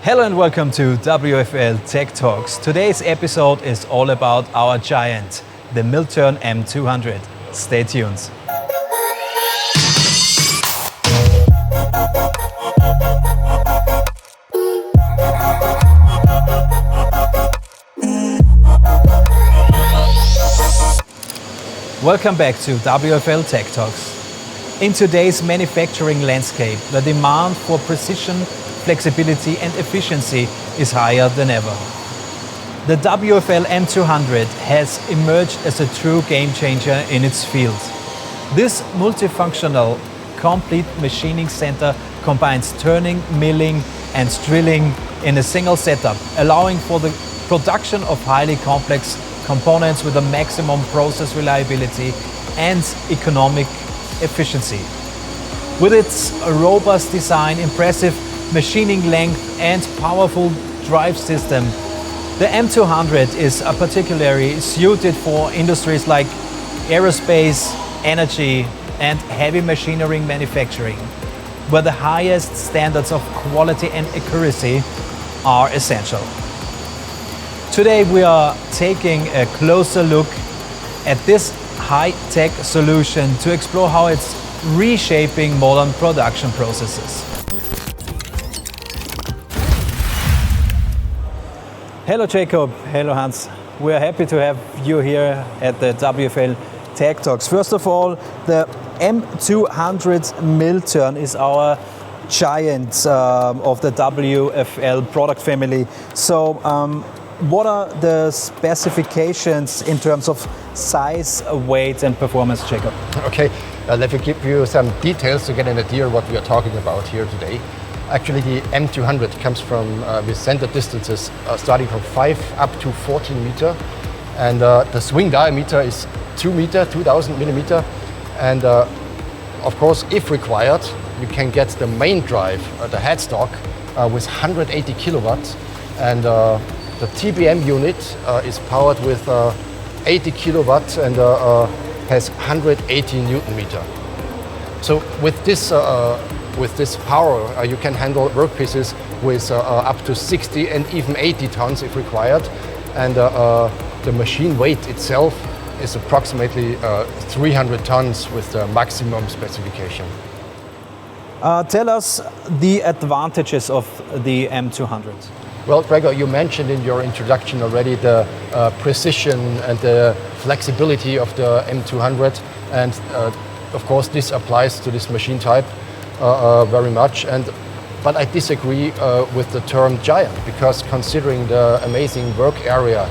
Hello and welcome to WFL Tectalks. Today's episode is all about our giant, the MILLTURN M200. Stay tuned. Welcome back to WFL Tectalks. In today's manufacturing landscape, the demand for precision, flexibility and efficiency is higher than ever. The WFL M200 has emerged as a true game changer in its field. This multifunctional, complete machining center combines turning, milling and drilling in a single setup, allowing for the production of highly complex components with a maximum process reliability and economic efficiency. With its robust design, impressive machining length and powerful drive system, the M200 is particularly suited for industries like aerospace, energy and heavy machinery manufacturing, where the highest standards of quality and accuracy are essential. Today we are taking a closer look at this high-tech solution to explore how it's reshaping modern production processes. Hello Jakob, hello Hans. We are happy to have you here at the WFL Tectalks. First of all, the M200 MILLTURN is our giant of the WFL product family. So what are the specifications in terms of size, weight and performance, Jakob? Okay, let me give you some details to get an idea what we are talking about here today. Actually, the M200 comes from with center distances starting from 5 up to 14 meter, and the swing diameter is 2 meter, 2000 millimeter, and of course, if required, you can get the main drive, the headstock, with 180 kilowatts, and the TBM unit is powered with 80 kilowatts and has 180 Newton meter. So with this power, you can handle workpieces with up to 60 and even 80 tons if required. And the machine weight itself is approximately 300 tons with the maximum specification. Tell us the advantages of the M200. Well, Gregor, you mentioned in your introduction already the precision and the flexibility of the M200. And of course, this applies to this machine type. Very much, but I disagree with the term giant, because considering the amazing work area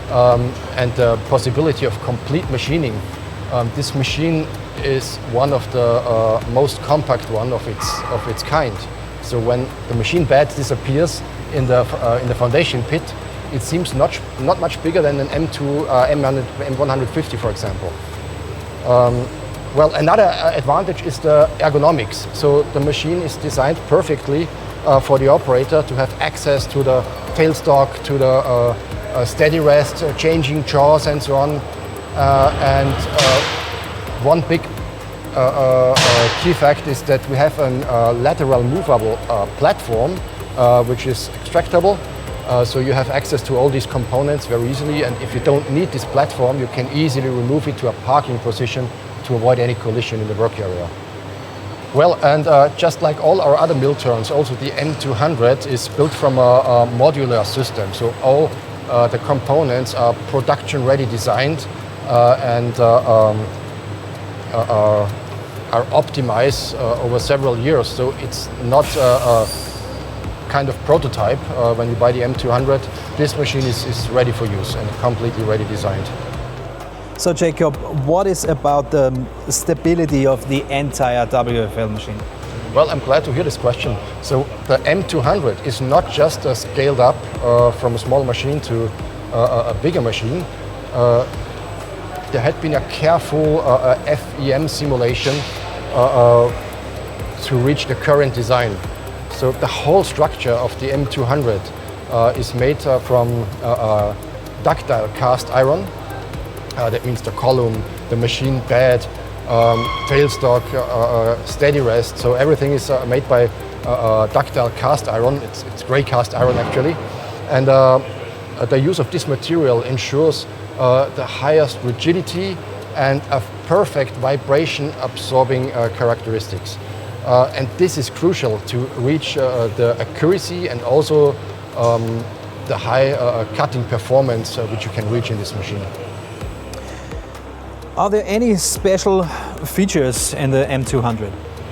and the possibility of complete machining, this machine is one of the most compact one of its kind. So when the machine bed disappears in the foundation pit, it seems not much bigger than an M150, for example. Well, another advantage is the ergonomics. So the machine is designed perfectly for the operator to have access to the tailstock, to the steady rest, changing jaws and so on. And one big key fact is that we have a lateral movable platform which is extractable. So you have access to all these components very easily, and if you don't need this platform, you can easily remove it to a parking position to avoid any collision in the work area. Well, and just like all our other MILLTURNs, also the M200 is built from a modular system. So all the components are production-ready designed and are optimized over several years. So it's not a kind of prototype. When you buy the M200, this machine is ready for use and completely ready designed. So Jakob, what is about the stability of the entire WFL machine? Well, I'm glad to hear this question. So the M200 is not just scaled up from a small machine to a bigger machine. There had been a careful FEM simulation to reach the current design. So the whole structure of the M200 is made from ductile cast iron. That means the column, the machine bed, tailstock, steady rest. So everything is made by ductile cast iron. It's gray cast iron actually, and the use of this material ensures the highest rigidity and a perfect vibration absorbing characteristics. And this is crucial to reach the accuracy and also the high cutting performance which you can reach in this machine. Are there any special features in the M200?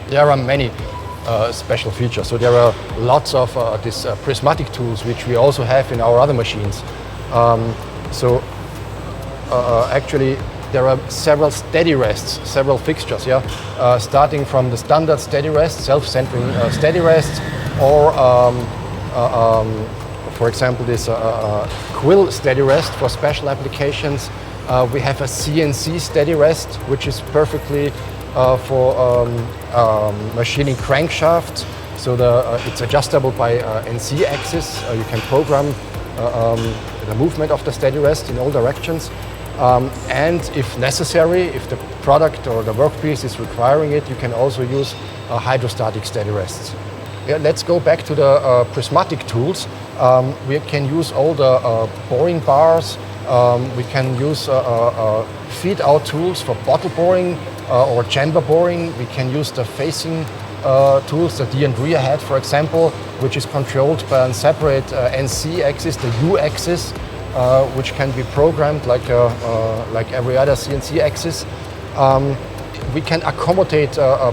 There are many special features. So there are lots of these prismatic tools which we also have in our other machines. Actually there are several steady rests, several fixtures, starting from the standard steady rest, self-centering steady rests, or for example this quill steady rest for special applications. We have a CNC steady rest, which is perfectly for machining crankshaft. So it's adjustable by NC axis. You can program the movement of the steady rest in all directions. And if necessary, if the product or the workpiece is requiring it, you can also use hydrostatic steady rests. Let's go back to the prismatic tools. We can use all the boring bars. We can use feed-out tools for bottle boring or chamber boring. We can use the facing tools, the D and rear head, for example, which is controlled by a separate NC axis, the U axis, which can be programmed like every other CNC axis. We can accommodate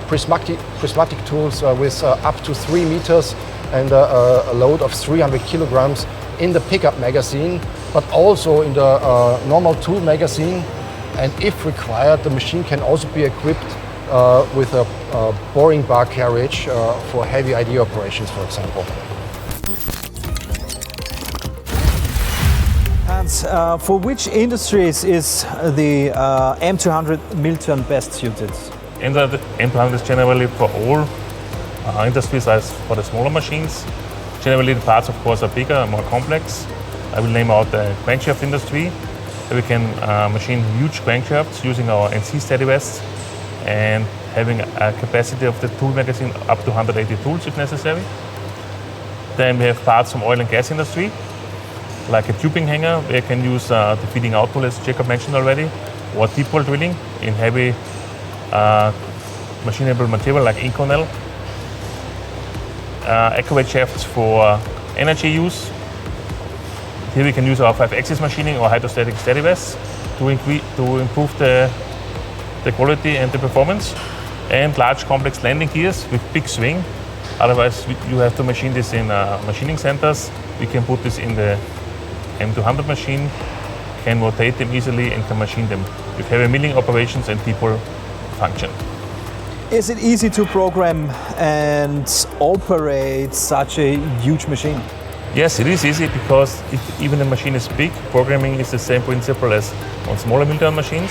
prismatic tools with up to 3 meters and a load of 300 kilograms in the pickup magazine, but also in the normal tool magazine. And if required, the machine can also be equipped with a boring bar carriage for heavy ID operations, for example. And for which industries is the M200 MILLTURN best suited? The M200 is generally for all industries as for the smaller machines. Generally the parts of course are bigger and more complex. I will name out the crankshaft industry. We can machine huge crankshafts using our NC steady rests and having a capacity of the tool magazine up to 180 tools if necessary. Then we have parts from oil and gas industry, like a tubing hanger, where you can use the feeding out tool, as Jakob mentioned already, or deep well drilling in heavy machinable material like Inconel. Accurate shafts for energy use. Here we can use our 5-axis machining or hydrostatic steady rests to improve the quality and the performance. And large complex landing gears with big swing. Otherwise you have to machine this in machining centers. We can put this in the M200 machine, can rotate them easily and can machine them with heavy milling operations and people function. Is it easy to program and operate such a huge machine? Yes, it is easy because if even the machine is big, programming is the same principle as on smaller MILLTURN machines.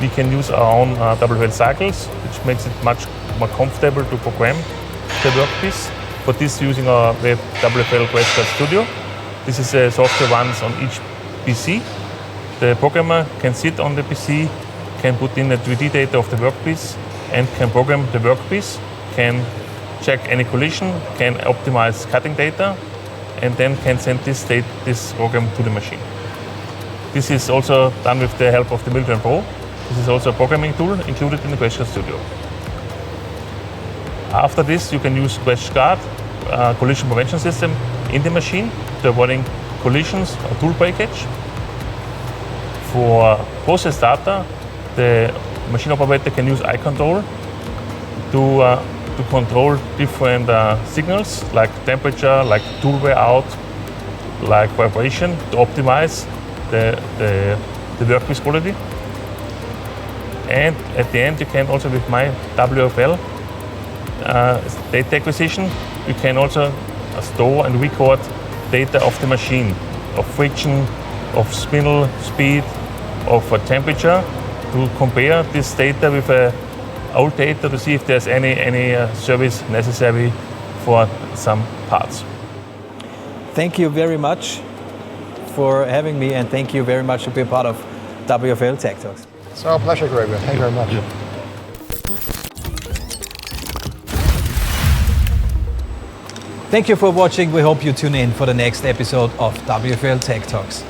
We can use our own WFL cycles, which makes it much more comfortable to program the workpiece. For this, using our WFL Christl Studio. This is a software runs on each PC. The programmer can sit on the PC, can put in the 3D data of the workpiece, and can program the workpiece, can check any collision, can optimize cutting data, and then can send this program to the machine. This is also done with the help of the MILLTURN Pro. This is also a programming tool included in the Christl Studio. After this, you can use QuestGuard, collision prevention system, in the machine to avoiding collisions or tool breakage. For process data, the machine operator can use eye control to control different signals like temperature, like tool wear out, like vibration, to optimize the workpiece quality. And at the end, you can also, with my WFL data acquisition, you can also store and record data of the machine, of friction, of spindle speed, of temperature, to compare this data with old data to see if there's any service necessary for some parts. Thank you very much for having me, and thank you very much to be a part of WFL Tectalks. It's our pleasure, Gregor. Thank you very much. Thank you for watching. We hope you tune in for the next episode of WFL Tech Talks.